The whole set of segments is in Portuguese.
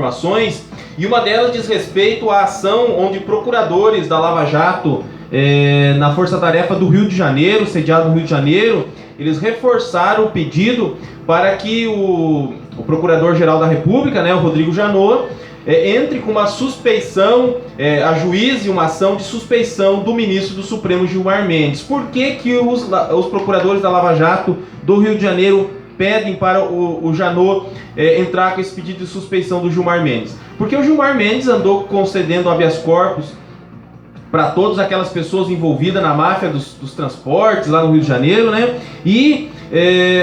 informações, e uma delas diz respeito à ação onde procuradores da Lava Jato na Força Tarefa do Rio de Janeiro, sediado no Rio de Janeiro, eles reforçaram o pedido para que o Procurador-Geral da República, o Rodrigo Janot, entre com uma suspeição, ajuize uma ação de suspeição do ministro do Supremo Gilmar Mendes. Por que os procuradores da Lava Jato do Rio de Janeiro pedem para o Janot entrar com esse pedido de suspeição do Gilmar Mendes? Porque o Gilmar Mendes andou concedendo habeas corpus para todas aquelas pessoas envolvidas na máfia dos transportes lá no Rio de Janeiro, E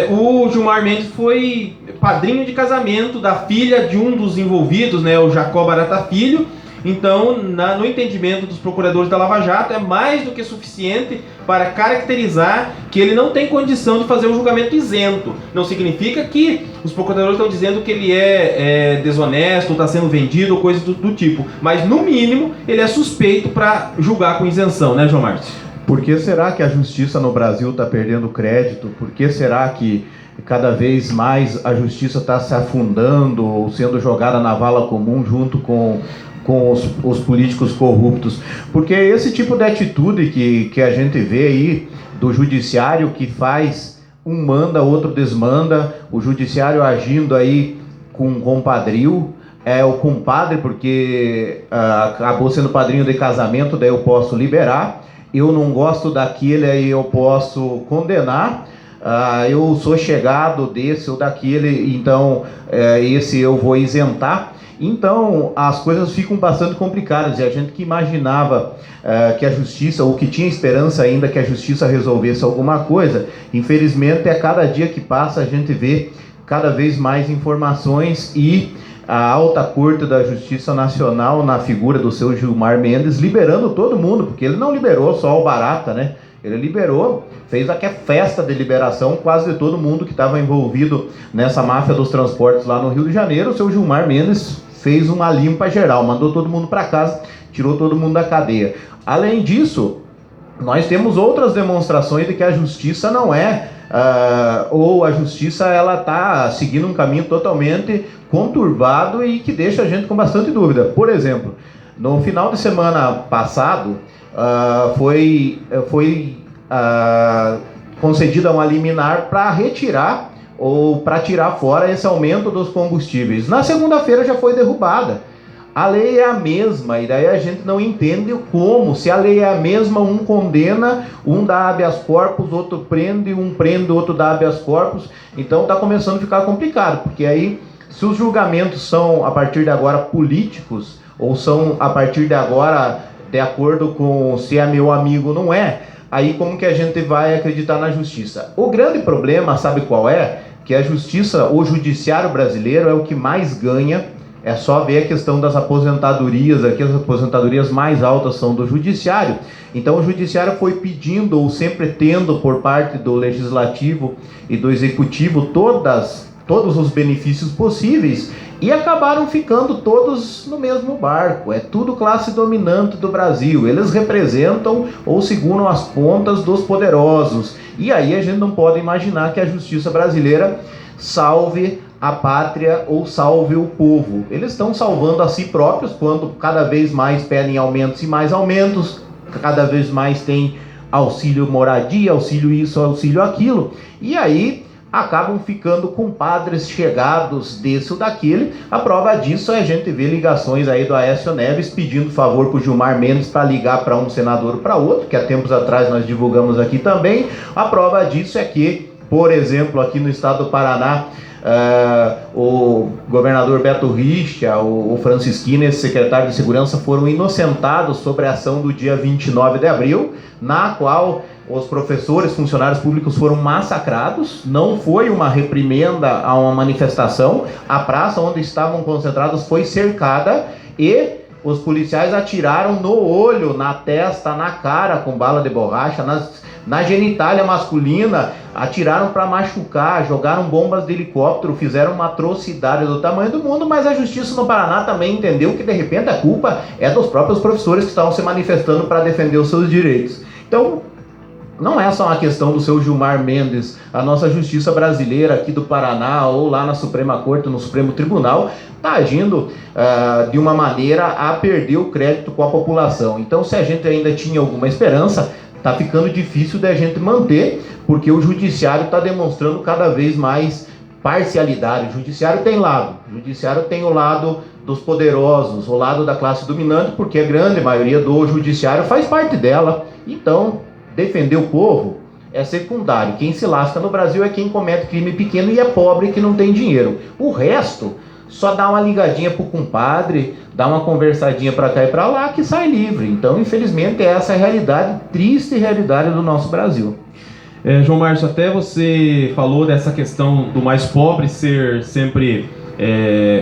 o Gilmar Mendes foi padrinho de casamento da filha de um dos envolvidos, o Jacó Barata Filho. Então, no entendimento dos procuradores da Lava Jato, é mais do que suficiente para caracterizar que ele não tem condição de fazer um julgamento isento. Não significa que os procuradores estão dizendo que ele é desonesto, está sendo vendido ou coisa do tipo. Mas, no mínimo, ele é suspeito para julgar com isenção, João Márcio? Por que será que a justiça no Brasil está perdendo crédito? Por que será que cada vez mais a justiça está se afundando ou sendo jogada na vala comum junto com os políticos corruptos? Porque esse tipo de atitude que a gente vê aí do judiciário, que faz um manda, outro desmanda, o judiciário agindo aí com compadrio, o compadre, porque acabou sendo padrinho de casamento, daí eu posso liberar, eu não gosto daquele, aí eu posso condenar, eu sou chegado desse ou daquele, então esse eu vou isentar. Então as coisas ficam bastante complicadas, e a gente que imaginava que a justiça, ou que tinha esperança ainda que a justiça resolvesse alguma coisa, infelizmente a cada dia que passa a gente vê cada vez mais informações, e a alta corte da Justiça Nacional, na figura do seu Gilmar Mendes, liberando todo mundo, porque ele não liberou só o Barata, ele liberou, fez aqui a festa de liberação quase de todo mundo que estava envolvido nessa máfia dos transportes lá no Rio de Janeiro. O seu Gilmar Mendes fez uma limpa geral, mandou todo mundo para casa, tirou todo mundo da cadeia. Além disso, nós temos outras demonstrações de que a justiça não ou a justiça ela está seguindo um caminho totalmente conturbado e que deixa a gente com bastante dúvida. Por exemplo, no final de semana passado, foi concedida uma liminar para retirar ou para tirar fora esse aumento dos combustíveis. Na segunda-feira já foi derrubada. A lei é a mesma, e daí a gente não entende como. Se a lei é a mesma, um condena, um dá habeas corpus, outro prende, um prende, outro dá habeas corpus. Então está começando a ficar complicado, porque aí, se os julgamentos são, a partir de agora, políticos, ou são, a partir de agora, de acordo com se é meu amigo ou não é, aí como que a gente vai acreditar na justiça? O grande problema, sabe qual é? Que a justiça, o judiciário brasileiro é o que mais ganha. É só ver a questão das aposentadorias, aqui as aposentadorias mais altas são do judiciário. Então o judiciário foi pedindo, ou sempre tendo por parte do legislativo e do executivo, todos os benefícios possíveis, e acabaram ficando todos no mesmo barco. É tudo classe dominante do Brasil. Eles representam ou seguram as pontas dos poderosos. E aí a gente não pode imaginar que a justiça brasileira salve a pátria ou salve o povo. Eles estão salvando a si próprios quando cada vez mais pedem aumentos e mais aumentos, cada vez mais tem auxílio moradia, auxílio isso, auxílio aquilo, e aí acabam ficando com padres chegados desse ou daquele. A prova disso é a gente ver ligações aí do Aécio Neves pedindo favor para o Gilmar Mendes para ligar para um senador ou para outro, que há tempos atrás nós divulgamos aqui também. A prova disso é que, por exemplo, aqui no estado do Paraná, o governador Beto Richa, o Francisquini, esse secretário de Segurança, foram inocentados sobre a ação do dia 29 de abril, na qual os professores, funcionários públicos foram massacrados. Não foi uma reprimenda a uma manifestação. A praça onde estavam concentrados foi cercada e os policiais atiraram no olho, na testa, na cara com bala de borracha, na genitália masculina, atiraram para machucar, jogaram bombas de helicóptero, fizeram uma atrocidade do tamanho do mundo, mas a justiça no Paraná também entendeu que de repente a culpa é dos próprios professores que estavam se manifestando para defender os seus direitos. Então, não é só uma questão do seu Gilmar Mendes. A nossa justiça brasileira aqui do Paraná ou lá na Suprema Corte, no Supremo Tribunal, está agindo de uma maneira a perder o crédito com a população. Então, se a gente ainda tinha alguma esperança, está ficando difícil da gente manter, porque o judiciário está demonstrando cada vez mais parcialidade. O judiciário tem lado, o judiciário tem o lado dos poderosos, o lado da classe dominante, porque a grande maioria do judiciário faz parte dela. Então, defender o povo é secundário. Quem se lasca no Brasil é quem comete crime pequeno e é pobre que não tem dinheiro. O resto, só dá uma ligadinha pro compadre, dá uma conversadinha para cá e para lá que sai livre. Então, infelizmente, essa é a realidade, triste realidade do nosso Brasil. João Márcio, até você falou dessa questão do mais pobre ser sempre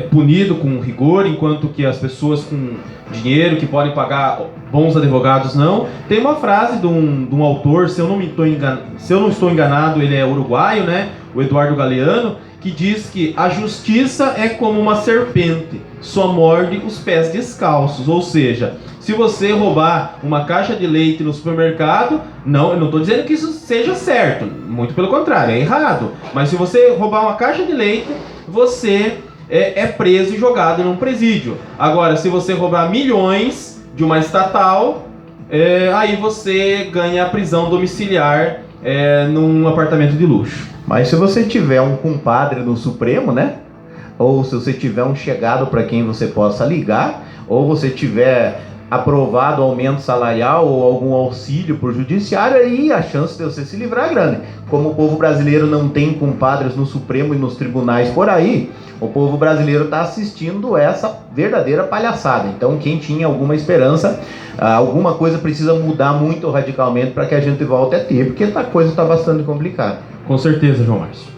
punido com rigor, enquanto que as pessoas com dinheiro, que podem pagar bons advogados, não. Tem uma frase de um autor, se eu não estou enganado, ele é uruguaio, né? O Eduardo Galeano, que diz que a justiça é como uma serpente, só morde os pés descalços. Ou seja, se você roubar uma caixa de leite no supermercado, eu não estou dizendo que isso seja certo, muito pelo contrário, é errado. Mas se você roubar uma caixa de leite, você é preso e jogado num presídio. Agora, se você roubar milhões de uma estatal, aí você ganha a prisão domiciliar num apartamento de luxo. Mas se você tiver um compadre no Supremo, né? Ou se você tiver um chegado para quem você possa ligar, ou você tiver aprovado aumento salarial ou algum auxílio por judiciário, aí a chance de você se livrar é grande. Como o povo brasileiro não tem compadres no Supremo e nos tribunais por aí, o povo brasileiro está assistindo essa verdadeira palhaçada. Então, quem tinha alguma esperança, alguma coisa precisa mudar muito radicalmente para que a gente volte a ter, porque a coisa está bastante complicada. Com certeza, João Márcio.